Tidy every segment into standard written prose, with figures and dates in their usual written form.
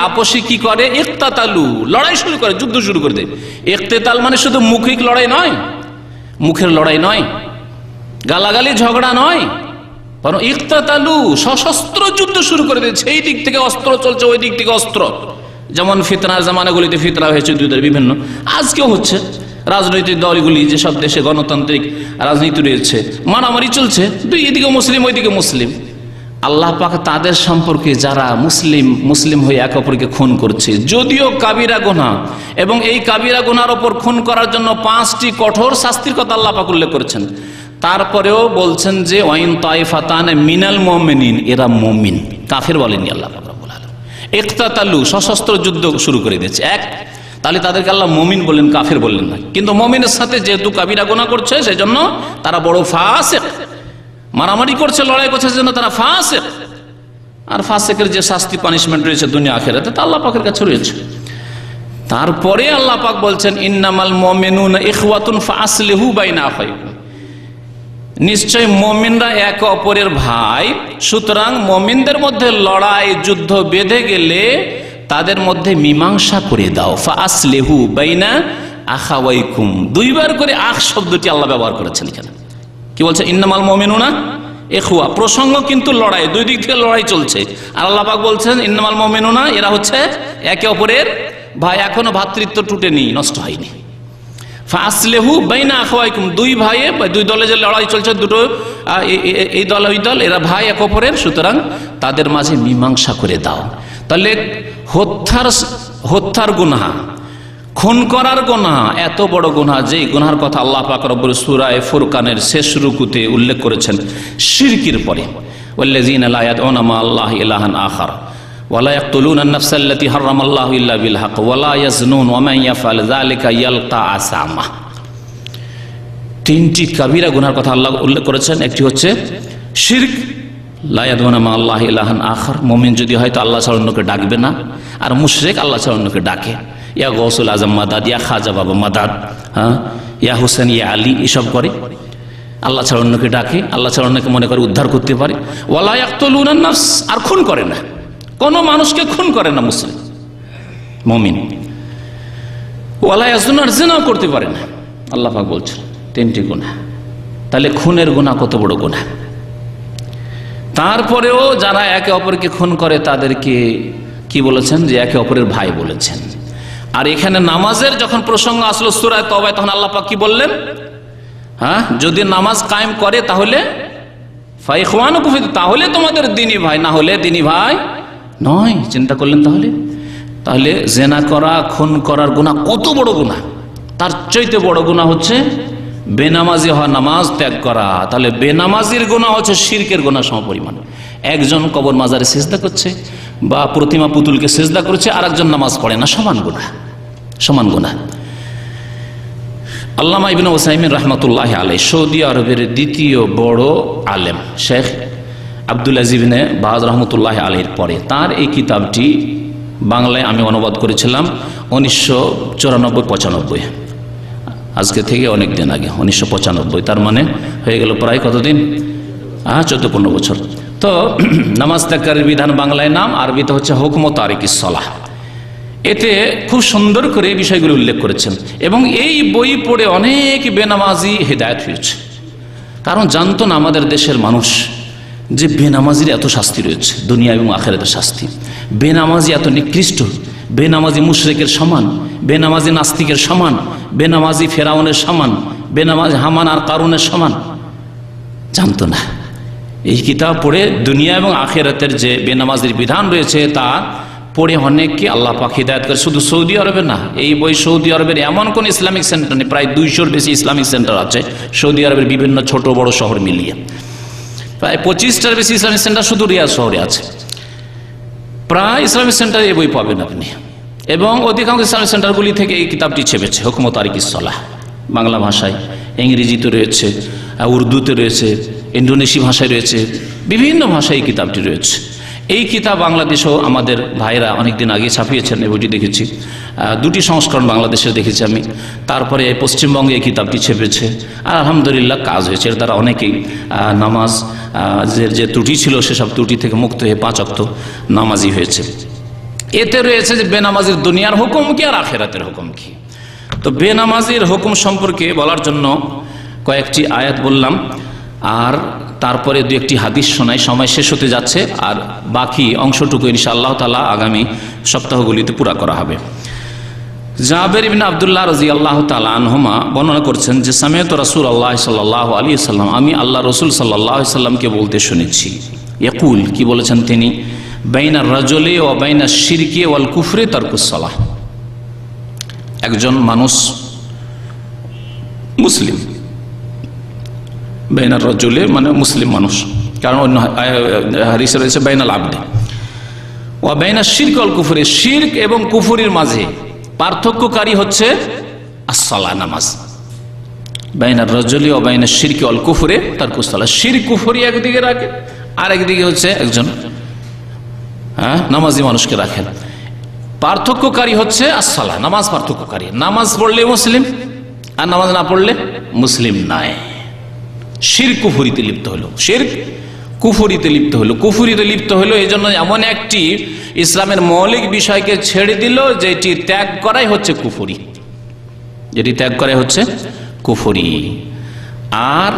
আপসে কি করে, ইকতাতালু, লড়াই শুরু করে, যুদ্ধ শুরু করে দেয়। ইকতেতাল মানে শুধু মুখিক লড়াই নয়, মুখের লড়াই নয়, গালাগালি ঝগড়া নয়, বরং ইকতাতালু, সশস্ত্র যুদ্ধ শুরু করে দিয়েছে। এই দিক থেকে অস্ত্র চলছে, ওই দিক থেকে অস্ত্র। যেমন ফিতনার জামানাগুলিতে ফিতনা হয়েছে যুদ্ধের বিভিন্ন, আজকেও হচ্ছে। রাজনৈতিক দলগুলি যেসব দেশে গণতান্ত্রিক রাজনীতি রয়েছে, মারামারি চলছে, এদিকে মুসলিম ওইদিকে মুসলিম। আল্লাহ পাক তাদের সম্পর্কে যারা মুসলিম হয়ে একে অপরকে খুন করছে, যদিও কাবিরা গুনাহ, এবং এই কাবিরা গুনার ওপর খুন করার জন্য 5টি কঠোর শাস্তির কথা আল্লাহ পাক উল্লেখ করেছেন, তারপরেও বলছেন যে ওয়াইন তাইফাতান মিনাল মুমিনিন, এরা মুমিন, কাফের বলেননি আল্লাহ পাক রব্বুল আলামিন। ইকতাতালু, সশস্ত্র যুদ্ধ শুরু করে দিয়েছে। তাহলে তাদেরকে আল্লাহ মুমিন বললেন, কাফের বললেন না। কিন্তু মুমিনের সাথে যেহেতু কাবিরা গুনাহ করছে, সেজন্য তারা বড় ফাসিক। মারামারি করছে, লড়াই করছে, সেজন্য তারা ফাসিক। আর ফাসিকের যে শাস্তি পানিশমেন্ট রয়েছে দুনিয়া আখিরাতে, তা আল্লাহ পাকের কাছে রয়েছে। তারপরে আল্লাহ পাক বলছেন ইন্নামাল মুমিনুনা ইখওয়াতুন ফাসলিহু বাইনা আখাইকুম, নিশ্চয় মুমিনরা একে অপরের ভাই, সুতরাং মুমিনদের মধ্যে লড়াই যুদ্ধ বেঁধে গেলে তাদের মধ্যে মীমাংসা করে দাও। ফাসলিহু বাইনা আখাওয়াইকুম, 2বার করে আখ শব্দটি আল্লাহ ব্যবহার করেছেন এখানে। কি বলছে? ইন্নামাল মুমিনুনা ইখওয়া, প্রসঙ্গ কিন্তু লড়াই, 2 দিক থেকে লড়াই চলছে। আর আল্লাহ পাক বলছেন ইন্নামাল মুমিনুনা, এরা হচ্ছে একে অপরের ভাই, এখনো ভ্রাতৃত্ব টুটেনি, নষ্ট হয়নি। ফাসলিহু বাইনা আখাওয়াইকুম, 2 ভাইয়ে, 2 দলে যে লড়াই চলছে, দুটো এই দল ওই দল, এরা ভাই এক অপরের, সুতরাং তাদের মাঝে মীমাংসা করে দাও। তাহলে হত্যার গুনাহ, খুন করার গুনাহ এত বড় গুনাহ, যে গুনাহর কথা আল্লাহ পাক রব্বুল সূরা ফুরকানের শেষ রুকুতে উল্লেখ করেছেন শিরকের পরে, ওয়াল্লাযীনা লা ইয়াদউনা মা আল্লাহি ইলাহান আখার ওয়া লা ইয়াকতুলুনা আন-নাফসা আল্লাতী হারামাল্লাহু ইল্লা বিল হক ওয়া লা ইয়াজনুন ওয়া মান ইয়াফআল যালিকা ইয়ালকা আসামা। 3টি কাবিরা গুনাহর কথা আল্লাহ উল্লেখ করেছেন। একটি হচ্ছে শিরক, লা ইয়াদউনা মা আল্লাহি ইলাহান আখার, মুমিন যদি হয় তো আল্লাহ ছাড়া অন্যকে ডাকবে না। আর মুশরিক আল্লাহ ছাড়া অন্যকে ডাকে, ইয়া গৌসুল আজম মাদাদ, ইয়া খাজা বাবা মাদাদ, ইয়া হুসেন, ইয়া আলী, এসব করে। আল্লাহ ছাড়া অন্যকে ডাকে, আল্লাহ ছাড়া অন্যকে মনে করে উদ্ধার করতে পারে। ওয়ালা ইয়াকতুলুনান নাফস, আর খুন করে না, কোনো মানুষকে খুন করে না মুসলিম মুমিন। ওয়ালা ইয়াজনুন, আর জিনাও করতে পারে না। আল্লাহ পাক বলছেন 3টি গুনাহ। তাহলে খুনের গুনাহ কত বড় গুনাহ। তারপরেও যারা একে অপরকে খুন করে তাদেরকে কি বলেছেন? যে একে অপরের ভাই বলেছেন। আর এখানে নামাজের যখন প্রসঙ্গ আসলো সূরা তওবায়, তখন আল্লাহ পাক কি বললেন? যদি নামাজ কায়েম করে তাহলে ফাইখওয়ানুকুম, তাহলে তোমাদের দ্বীনি ভাই, না হলে দ্বীনি ভাই নয়। চিন্তা করলেন তাহলে জেনা করা, খুন করার গুনাহ কত বড় গুনাহ। তার চাইতে বড় গুনাহ হচ্ছে বেনামাজি হওয়া, নামাজ ত্যাগ করা। তাহলে বেনামাজির গুনাহ হচ্ছে শিরকের গুনাহ সমপরিমাণ। একজন কবর মাজারে সিজদা করছে বা প্রতিমা পুতুলকে সিজদা করছে, আর একজন নামাজ পড়ে না, সমান গুনাহ, সমান গুনাহ। আল্লামা ইবনে উসাইমিন রাহমাতুল্লাহি আলাইহি, সৌদি আরবের দ্বিতীয় বড় আলেম, শেখ আব্দুল আজিজ ইবনে বাজ রাহমাতুল্লাহি আলাইহির পরে, তার এই কিতাবটি বাংলায় আমি অনুবাদ করেছিলাম 1994-95, আজকে থেকে অনেক দিন আগে, 1995। তার মানে হয়ে গেল প্রায় কতদিন? 14-15 বছর। তো নামাজ ত্যাগের বিধান বাংলায় নাম, আরবিতে হচ্ছে হুকম তারিকিস সালাহ। এতে খুব সুন্দর করে বিষয়গুলো উল্লেখ করেছেন, এবং এই বই পড়ে অনেক বেনামাজি হেদায়েত হয়েছে। কারণ জানতো না আমাদের দেশের মানুষ যে বেনামাজির এত শাস্তি রয়েছে, দুনিয়া এবং আখিরাতের শাস্তি। বেনামাজি এত নিকৃষ্ট, বেনামাজি মুশরিকের সমান, বেনামাজি নাস্তিকের সমান, বেনামাজি ফেরাউনের সমান, বেনামাজি হামান আর কারুনের সমান, জানতো না। এই কিতাব পড়ে দুনিয়া এবং আখিরাতের যে বেনামাজির বিধান রয়েছে তা পড়ে অনেককে আল্লাহ পাক হিদায়াত করে। শুধু সৌদি আরবে না, এই বই সৌদি আরবের এমন কোন ইসলামিক সেন্টার নেই, প্রায় 200-র বেশি ইসলামিক সেন্টার আছে সৌদি আরবের বিভিন্ন ছোট বড় শহর মিলিয়ে। প্রায় 25টার বেশি ইসলামিক সেন্টার শুধু রিয়াদ শহরে আছে। প্রায় ইসলামিক সেন্টারে এই বই পাবেন আপনি, এবং অধিকাংশ ইসলামিক সেন্টারগুলি থেকে এই কিতাবটি ছেপেছে, হুকম তারিকিস সালাহ। বাংলা ভাষায়, ইংরেজিতে রয়েছে, উর্দুতে রয়েছে, ইন্দোনেশি ভাষায় রয়েছে, বিভিন্ন ভাষায় এই কিতাবটি রয়েছে। এই কিতাব বাংলাদেশেও আমাদের ভাইরা অনেকদিন আগে ছাপিয়েছেন, এই বইটি দেখেছি। 2টি সংস্করণ বাংলাদেশের দেখেছি আমি। তারপরে পশ্চিমবঙ্গে এই কিতাবটি ছেপেছে, আর আলহামদুলিল্লাহ কাজ হয়েছে। এর দ্বারা অনেকেই নামাজ যে ত্রুটি ছিল সেসব ত্রুটি থেকে মুক্ত হয়ে 5 ওয়াক্ত নামাজি হয়েছে। এতে রয়েছে যে বেনামাজির দুনিয়ার হুকুম কি আর আখিরাতের হুকুম কি। তো বেনামাজির হুকুম সম্পর্কে বলার জন্য কয়েকটি আয়াত বললাম, আর তারপরে দু একটি হাদিস শোনাই। সময় শেষ হতে যাচ্ছে, আর বাকি অংশটুকু ইনশাআল্লাহ তাআলা আগামী সপ্তাহগুলিতে পুরা করা হবে। জাবের ইবনে আব্দুল্লাহ রাদিয়াল্লাহু তাআলা আনহুমা বর্ণনা করছেন যে সামিআতু রাসূলুল্লাহ সাল্লাল্লাহু আলাইহি ওয়াসাল্লাম, আমি আল্লাহ রাসূল সাল্লাল্লাহু আলাইহি ওয়াসাল্লামকে বলতে শুনেছি, ইয়াকুল, কি বলেছেন তিনি, বাইনার রাজুলি ওয়া বাইনাশ শিরকি ওয়াল কুফরি তারকুস সালাহ। একজন মানুষ মুসলিম, বাইনার রাজুলি মানে মুসলিম মানুষ, কারণ অন্য হাদিসে রয়েছে বাইনাল আবদি ওয়া বাইনাশ শিরকি ওয়াল কুফরি, শিরক এবং কুফরির মাঝে পার্থক্যকারী হচ্ছে as-সালাহ, নামাজ। বাইনার রাজুলি ওয়া বাইনাশ শিরকি ওয়াল কুফরি তারকুস সালাহ, শিরক কুফরি একদিকে রাখে, আর একদিকে হচ্ছে একজন নামাজি মানুষকে রাখেন। পার্থক্যকারী হচ্ছে as-সালাহ, নামাজ পার্থক্যকারী। নামাজ পড়লে মুসলিম, আর নামাজ না পড়লে মুসলিম নয়। শিরক কুফরিতে লিপ্ত হলো, শিরক কুফরিতে লিপ্ত হলো, কুফরিতে লিপ্ত হলো। এই জন্য এমন একটি ইসলামের মৌলিক বিষয়কে ছেড়ে দিল যেটি ত্যাগ করাই হচ্ছে কুফরি, যেটি ত্যাগ করাই হচ্ছে কুফরি। আর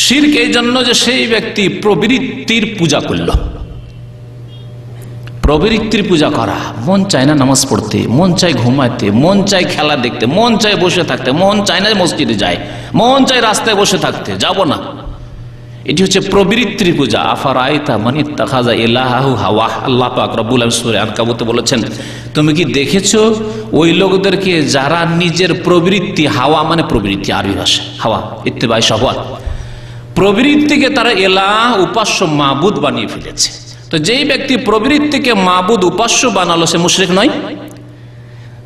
শিরক এই জন্য যে সেই ব্যক্তি প্রবৃত্তির পূজা করল, প্রবৃত্তির পূজা করা, মন চায় না নামাজ পড়তে, মন চায় ঘুমাতে, মন চায় খেলা দেখতে, মন চায় বসে থাকতে, মন চায় না মসজিদে যায়, মন চায় রাস্তায় বসে থাকতে, যাব না, এটি হচ্ছে প্রবৃত্তির পূজা। আফারাইতা মান ইত্তাখাযা ইলাহাহু হাওয়া, আল্লাহ পাক রব্বুল আলামিন সূরা আনকাবুতে বলেছেন, তুমি কি দেখেছো ওই লোকদেরকে যারা নিজের প্রবৃত্তি, হাওয়া মানে প্রবৃত্তি, আরবি ভাষা হাওয়া, ইত্তিবাই শাহওয়াত, প্রবৃত্তিকে তারা ইলাহ, উপাস্য, মাবুদ বানিয়ে ফেলেছে। তো যেই ব্যক্তি প্রবৃত্তিকে মাবুদ, উপাস্য বানালো, সে মুশরিক নয়?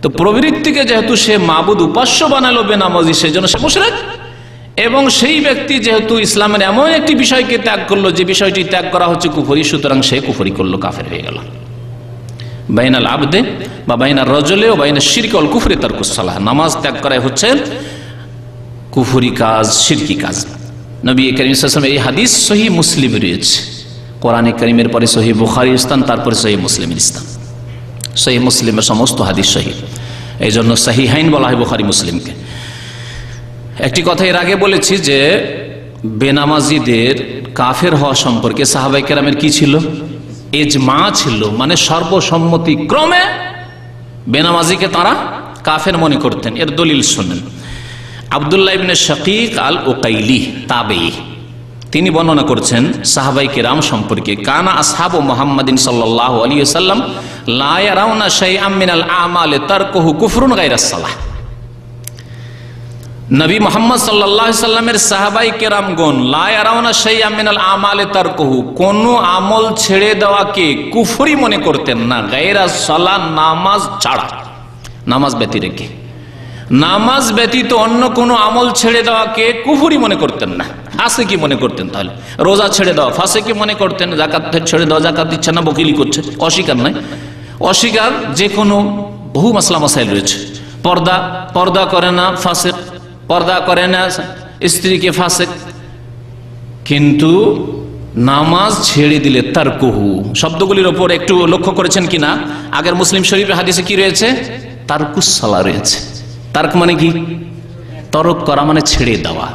তো প্রবৃত্তিকে যেহেতু সে মাবুদ, উপাস্য বানালো বেনামাজি, সেজন্য সে মুশরিক। এবং সেই ব্যক্তি যেহেতু ইসলামের এমন একটি বিষয়কে ত্যাগ করলো যে বিষয়টি ত্যাগ করা হচ্ছে কুফরি, সুতরাং সে কুফরি করলো, কাফের হয়ে গেল। বাইনাল আবদে বা বাইনার রাজুলি ও বাইনাশ শিরকি ওয়াল কুফরি তারকুস সালাহ, নামাজ ত্যাগ করাই হচ্ছে কুফরি কাজ, শিরকি কাজ। নবী করিম সাল্লাল্লাহু আলাইহি ওয়াসাল্লাম এই হাদিস সহিহ মুসলিম রয়েছে, কোরআনে কারীমের পরে সহিহ বুখারীর স্থান, তারপরে সহিহ মুসলিমের স্থান। সহিহ মুসলিমের সমস্ত হাদিস সহিহ, এই জন্য সহিহাইন বলা হয় বুখারী মুসলিমকে। একটি কথা এর আগে বলেছি যে বেনামাজিদের কাফের হওয়া সম্পর্কে সাহাবায়ে কেরামের কি ছিল? ইজমা ছিল, মানে সর্বসম্মতি ক্রমে বেনামাজিকে তারা কাফের মনে করতেন। এর দলিল শুনেন। আব্দুল্লাহ ইবনে শাকীক আল উকাইলি তাবেঈ, তিনি বর্ণনা করছেন সাহাবায়ে কেরাম সম্পর্কে, কানা আসহাবু মুহাম্মাদিন সাল্লাল্লাহু আলাইহি ওয়াসাল্লাম লা ইয়ারাউনা শাইআম মিনাল আমালি তারকুহু কুফরুন গায়রাস সালাহ। নবী মুহাম্মদ সাল্লাল্লাহু আলাইহি সাল্লামের সাহাবায়ে কেরামগণ লা ইয়ারাউনা শাইআম মিনাল আমালি তারকুহু, কোন আমল ছেড়ে দেওয়াকে কুফরি মনে করতেন না, গায়রাস সালাহ, নামাজ ছাড়া, নামাজ ব্যতীত রেখে, নামাজ ব্যতীত অন্য কোনো আমল ছেড়ে দেওয়াকে কুফরি মনে করতেন না, ফাসিকি মনে করতেন। তাহলে রোজা ছেড়ে দেওয়া ফাসিকি মনে করতেন, যাকাত ছেড়ে দেওয়া, যাকাত দিচ্ছে না, বকিলি করছে, অস্বীকার নাই, অস্বীকার যে কোনো বহু মাসলা মাসাইল রয়েছে। পর্দা করে না ফাসিক, পর্দা করে না স্ত্রীকে ফাসিক। কিন্তু নামাজ ছেড়ে দিলে তারকুহু, শব্দগুলির ওপর একটু লক্ষ্য করেছেন কিনা? আগের মুসলিম শরীফের হাদিসে কি রয়েছে? তারকুস সালাহ রয়েছে। তারক মানে কি? তরক করা মানে ছেড়ে দেওয়া।